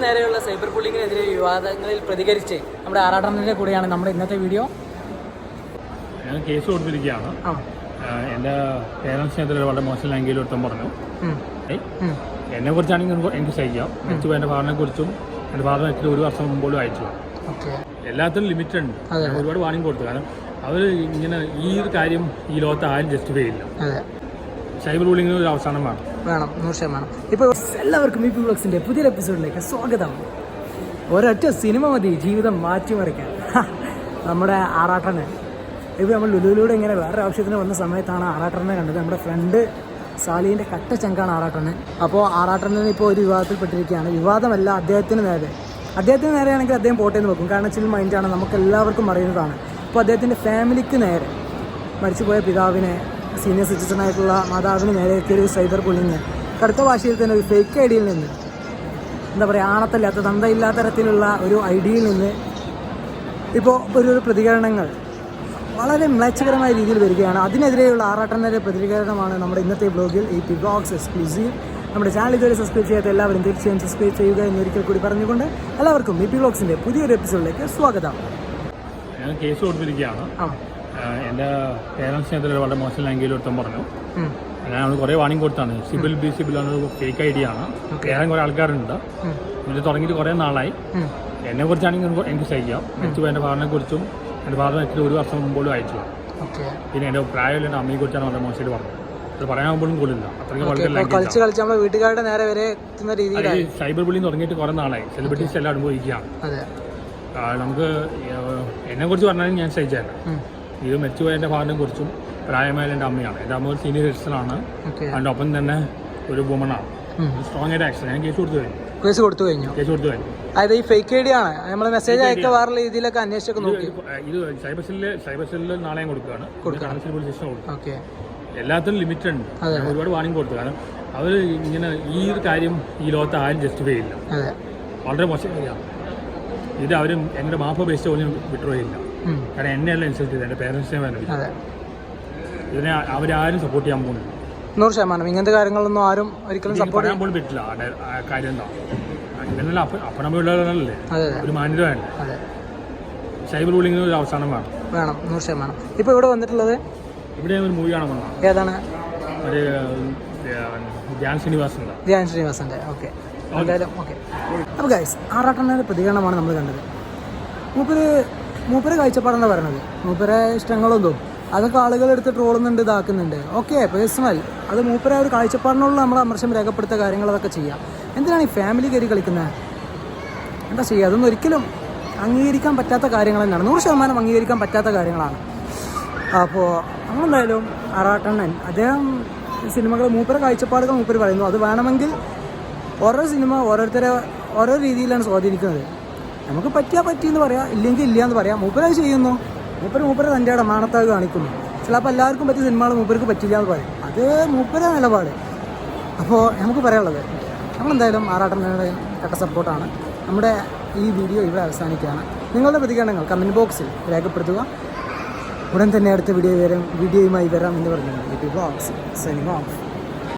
നേരെയുള്ള സൈബർ ബുള്ളിങ്ങിനെതിരെ വിവാദങ്ങളിൽ പ്രതികരിച്ച് നമ്മുടെ ആറാട്ടണ്ണൻ്റെ കൂടെയാണ് നമ്മുടെ ഇന്നത്തെ വീഡിയോ. ഞാൻ കേസ് കൊടുത്തിരിക്കുകയാണ്. എൻ്റെ പേരൻസിനെതിരെ വളരെ മോശം ലൈംഗിക ഒരുത്തം പറഞ്ഞു. എന്നെ കുറിച്ചാണെങ്കിൽ എനിക്ക് സഹിക്കാം. മരിച്ചു എൻ്റെ ഫാദറിനെ കുറിച്ചും എൻ്റെ ഫാദർ മരിച്ചിട്ട് 1 വർഷം മുമ്പോഴും അയച്ചു. എല്ലാത്തിനും ലിമിറ്റ് ഉണ്ട്. ഞാൻ ഒരുപാട് വാണിംഗ് കൊടുത്തു. കാരണം അവർ ഇങ്ങനെ ഈ ഒരു കാര്യം ഈ ലോകത്ത് ആരും ജസ്റ്റിഫൈ ചെയ്യില്ല. സൈബർ ബുള്ളിങ്ങിന് ഒരു അവസാനം വേണം 100%. ഇപ്പോൾ എല്ലാവർക്കും ഈ വ്ളോഗ്സിൻ്റെ പുതിയൊരു എപ്പിസോഡിലേക്ക് സ്വാഗതം. ഒരൊറ്റ സിനിമ മതി ജീവിതം മാറ്റിമറിക്കാൻ. നമ്മുടെ ആറാട്ടനെ ഇപ്പോൾ നമ്മൾ ലുലുവിലൂടെ ഇങ്ങനെ വേറെ ആവശ്യത്തിന് വന്ന സമയത്താണ് ആറാട്ടനെ കണ്ടത്. നമ്മുടെ ഫ്രണ്ട് സാലിൻ്റെ കട്ട ചങ്കാണ് ആറാട്ടന്. അപ്പോൾ ആറാട്ടനെ ഇപ്പോൾ ഒരു വിവാദത്തിൽപ്പെട്ടിരിക്കുകയാണ്. വിവാദമല്ല, അദ്ദേഹത്തിന് നേരെയാണെങ്കിൽ അദ്ദേഹം പോട്ടേന്ന് വെക്കും. കാരണം ചിൽ മൈൻഡാണ്, നമുക്ക് എല്ലാവർക്കും അറിയുന്നതാണ്. അപ്പോൾ അദ്ദേഹത്തിൻ്റെ ഫാമിലിക്ക് നേരെ, മരിച്ചുപോയ പിതാവിനെ, സീനിയർ സിറ്റിസണായിട്ടുള്ള മാതാവിന് നേരെ എത്തിയൊരു സൈബർ ബുള്ളിങ് കടുത്ത ഭാഷയിൽ തന്നെ ഒരു ഫേക്ക് ഐ ഡിയിൽ നിന്ന്, എന്താ പറയുക, ആണത്തല്ലാത്ത തന്തയില്ലാത്ത തരത്തിലുള്ള ഒരു ഐ ഡിയിൽ നിന്ന് ഇപ്പോൾ ഒരു പ്രതികരണങ്ങൾ വളരെ മ്ലേച്ഛകരമായ രീതിയിൽ വരികയാണ്. അതിനെതിരെയുള്ള ആറാട്ടൻ്റെ പ്രതികരണമാണ് നമ്മുടെ ഇന്നത്തെ വ്ളോഗിൽ. ഈ വ്ളോഗ്സ് എക്സ്ക്ലൂസീവ്. നമ്മുടെ ചാനൽ ഇതുവരെ സബ്സ്ക്രൈബ് ചെയ്യാത്ത എല്ലാവരും തീർച്ചയായും സബ്സ്ക്രൈബ് ചെയ്യുക എന്നൊരിക്കൽ കൂടി പറഞ്ഞുകൊണ്ട് എല്ലാവർക്കും ഈ വ്ളോഗ്സിൻ്റെ പുതിയൊരു എപ്പിസോഡിലേക്ക് സ്വാഗതം. ഞാൻ കേസ് കൊടുത്തിരിക്കുകയാണ്. എൻ്റെ പേരൻസിനെതിരെ വളരെ മോശം ലൈംഗിക ഒരുത്തം പറഞ്ഞു. ഞാൻ കുറേ വാണിംഗ് കൊടുത്താണ്. സിബിൽ ആണ് ഫേക്ക് ഐ ഡി ആണ്. വേറെ കുറേ ആൾക്കാരുണ്ട്. ഇത് തുടങ്ങിയിട്ട് കുറേ നാളായി. എന്നെ കുറിച്ചാണെങ്കിൽ എനിക്ക് സഹിക്കാം. മരിച്ചു എൻ്റെ ഫാദറിനെ കുറിച്ചും എൻ്റെ ഫാദർ മരിച്ചിട്ട് 1 വർഷം മുമ്പോഴും അയച്ചു. പിന്നെ എൻ്റെ പ്രായമുള്ള എൻ്റെ അമ്മയെ കുറിച്ചാണ് വളരെ മോശമായിട്ട് പറഞ്ഞത്. അത് പറയാനാകുമ്പോഴും കൊള്ളില്ല. അത്രയ്ക്ക് വീട്ടുകാരുടെ നേരെ വരെ എത്തുന്ന രീതിയിൽ സൈബർ ബുള്ളിങ് തുടങ്ങിയിട്ട് കുറേ നാളായി. സെലിബ്രിറ്റീസ് എല്ലാം അനുഭവിക്കുകയാണ്. നമുക്ക് എന്നെ കുറിച്ച് പറഞ്ഞാലും ഞാൻ സഹിച്ചല്ല. ഇത് മരിച്ചുപോയ എൻ്റെ ഫാദറിനെ കുറിച്ചും പ്രായമായ എൻ്റെ അമ്മയാണ്. എൻ്റെ അമ്മ ഒരു സീനിയർ സിറ്റിസണാണ്. അതിൻ്റെ ഒപ്പം തന്നെ ഒരു വുമണാണ്. സ്ട്രോങ് ആയിട്ട് ആക്ഷൻ. ഞാൻ കേസ് കൊടുത്തു കഴിഞ്ഞു. അതായത് ഈ ഫേക്ക് ഐ ഡി ആണ്. നമ്മൾ മെസ്സേജ് അയക്കുക വേറെ രീതിയിലൊക്കെ അന്വേഷിച്ചൊക്കെ നോക്കി. ഇത് സൈബർ സെല്ലിൽ നാളെയും കൊടുക്കുകയാണ്. എല്ലാത്തിനും ലിമിറ്റ് ഉണ്ട്. ഞാൻ ഒരുപാട് വാണിംഗ് കൊടുത്തു. കാരണം അവർ ഇങ്ങനെ ഈ ഒരു കാര്യം ഈ ലോകത്ത് ആരും ജസ്റ്റിഫൈ ചെയ്യില്ല. വളരെ മോശം കാര്യമാണ് ഇത്. അവരും എൻ്റെ മാപ്പ് ബേസ് പോലും വിഡ്രോ ചെയ്യില്ല. കാരണം എന്നെയല്ല ഇൻസൾട്ട് ചെയ്തത്, എൻ്റെ പേരൻസിനെ വേണം. ഇതിനെ അവരാരും സപ്പോർട്ട് ചെയ്യാൻ പോകുന്നില്ല. 100%. ഇങ്ങനത്തെ കാര്യങ്ങളൊന്നും ആരും ഒരിക്കലും സപ്പോർട്ട് ചെയ്യാൻ പോലും പറ്റില്ല. കാര്യം എന്താ, ഇതെന്നല്ല അപ്പനമ്മയുള്ളവരല്ലേ, ഒരു മാന്യത വേണ്ട. സൈബർ ബുള്ളിങ്ങിന് ഒരു അവസാനം വേണം 100%. ഇപ്പോൾ ഇവിടെ വന്നിട്ടുള്ളത് ഇവിടെ ഒരു മൂവി കാണാൻ വന്നതാണ്. ഏതാണ്? ഒരു ധ്യാൻ ശ്രീനിവാസൻ്റെ. ഓക്കെ, എന്തായാലും ഓക്കെ. അപ്പോൾ ഗൈസ്, ആറാട്ടണ്ണൻ്റെ പ്രതികരണമാണ് നമ്മൾ കണ്ടത്. മൂപ്പര് കാഴ്ചപ്പാടെന്ന് പറയണത്. മൂപ്പരെ ഇഷ്ടങ്ങളൊന്നും അതൊക്കെ ആളുകളെടുത്ത് ട്രോളുന്നുണ്ട്, ഇതാക്കുന്നുണ്ട്. ഓക്കെ, പേഴ്സണൽ, അത് മൂപ്പരെ ഒരു കാഴ്ചപ്പാടിനുള്ള നമ്മൾ അമർഷം രേഖപ്പെടുത്ത കാര്യങ്ങൾ അതൊക്കെ ചെയ്യാം. എന്തിനാണ് ഈ ഫാമിലി കയറി കളിക്കുന്നത്? എന്താ ചെയ്യുക? അതൊന്നും ഒരിക്കലും അംഗീകരിക്കാൻ പറ്റാത്ത കാര്യങ്ങൾ തന്നെയാണ്. 100% അംഗീകരിക്കാൻ പറ്റാത്ത കാര്യങ്ങളാണ്. അപ്പോൾ നമ്മളെന്തായാലും ആറാട്ടണ്ണൻ അദ്ദേഹം സിനിമകൾ മൂപ്പരെ കാഴ്ചപ്പാടുകൾ മൂപ്പര് പറയുന്നു. അത് വേണമെങ്കിൽ ഓരോ സിനിമ ഓരോരുത്തരെ ഓരോ രീതിയിലാണ് സ്വാധീനിക്കുന്നത്. നമുക്ക് പറ്റിയാൽ പറ്റിയെന്ന് പറയാം, ഇല്ലെങ്കിൽ ഇല്ല എന്ന് പറയാം. മൂപ്പരത് ചെയ്യുന്നു. മൂപ്പര് തൻ്റെ ഇടം മാണത്താവ് കാണിക്കുന്നു. ചിലപ്പോൾ എല്ലാവർക്കും പറ്റിയ സിനിമകൾ മൂപ്പർക്ക് പറ്റില്ല എന്ന് പറയും. അത് മൂപ്പര നിലപാട്. അപ്പോൾ നമുക്ക് പറയാനുള്ളത്, നമ്മളെന്തായാലും ആറാട്ടണ്ണയുടെ കട്ട സപ്പോർട്ടാണ്. നമ്മുടെ ഈ വീഡിയോ ഇവിടെ അവസാനിക്കുകയാണ്. നിങ്ങളുടെ പ്രതികരണങ്ങൾ കമൻറ്റ് ബോക്സിൽ രേഖപ്പെടുത്തുക. ഉടൻ തന്നെ അടുത്ത വീഡിയോയുമായി വരാം എന്ന് പറഞ്ഞു. Vlogs signing off.